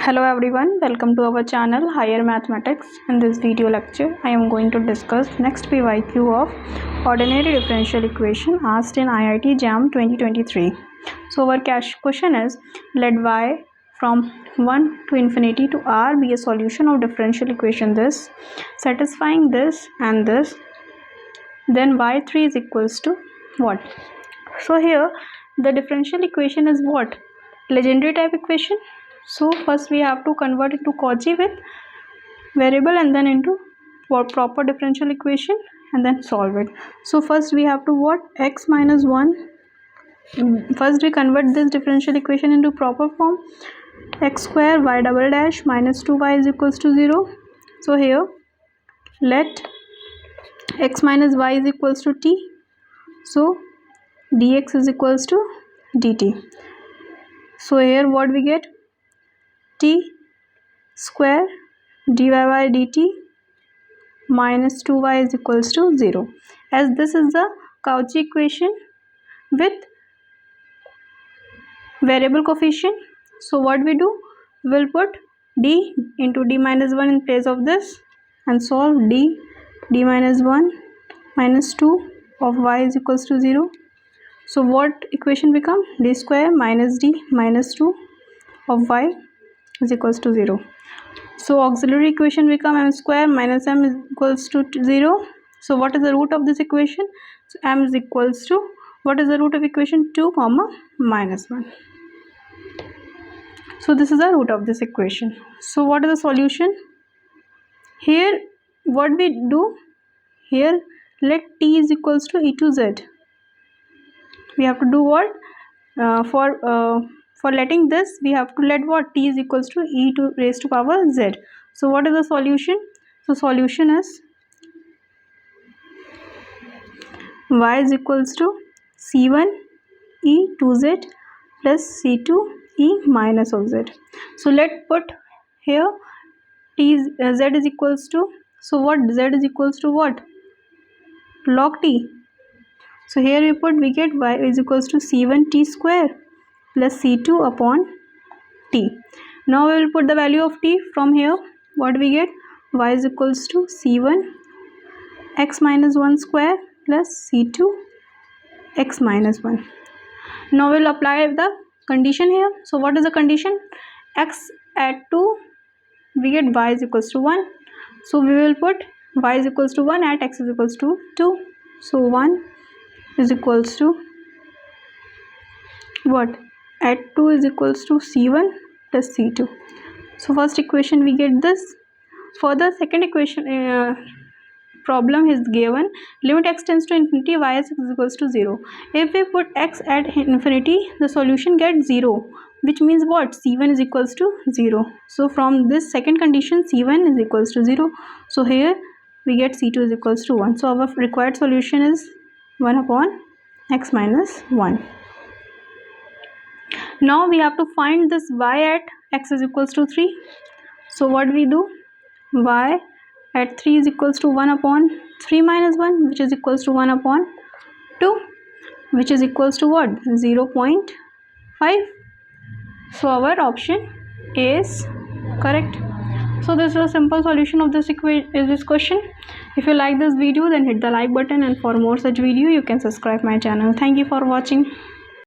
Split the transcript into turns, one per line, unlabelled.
Hello everyone, welcome to our channel Higher Mathematics. In this video lecture, I am going to discuss next PYQ of Ordinary Differential Equation asked in IITJAM 2023. So our question is, let y from 1 to infinity to r be a solution of differential equation this, satisfying this and this, then y3 is equals to what? So here the differential equation is what? Legendary type equation. So first we have to convert it to Cauchy with variable and then into proper differential equation and then solve it. So first we have to what? X minus 1. First we convert this differential equation into proper form. X square y double dash minus 2y is equals to 0. So here let x minus y is equals to t. So dx is equals to dt. So here what we get? T square dy by dt minus 2y is equals to 0. As this is the Cauchy equation with variable coefficient, so what we do? We'll put d into d minus 1 in place of this and solve d minus 1 minus 2 of y is equals to 0. So what equation become? D square minus d minus 2 of y is equals to 0. So auxiliary equation become m square minus m is equals to 0. So what is the root of this equation? So m is equals to, what is the root of equation? 2 comma minus 1. So this is the root of this equation. So what is the solution? Here what we do? Here let t is equals to e to z. We have to do what? For letting this, we have to let what? T is equals to e to raised to power z. So what is the solution? So solution is y is equals to c1 e to z plus c2 e minus of z. So let put here t is, z is equals to, so what? Z is equals to what? Log t. So here we put, we get y is equals to c1 t square plus c2 upon t. Now we will put the value of t from here. What we get? Y is equals to c1 x minus 1 square plus c2 x minus 1. Now we will apply the condition here. So what is the condition? X at 2, we get y is equals to 1. So we will put y is equals to 1 at x is equals to 2. So 1 is equals to what? At 2 is equals to c1 plus c2. So first equation we get this. For the second equation problem is given, limit x tends to infinity, y is equals to 0. If we put x at infinity, the solution gets 0, which means what? c1 is equals to 0. So from this second condition, c1 is equals to 0. So here we get c2 is equals to 1. So our required solution is 1 upon x minus 1. Now we have to find this y at x is equals to 3. So what we do? Y at 3 is equals to 1 upon 3 minus 1, which is equals to 1 upon 2, which is equals to what? 0.5. So our option A is correct. So this is a simple solution of this question. If you like this video, then hit the like button, and for more such video you can subscribe my channel. Thank you for watching.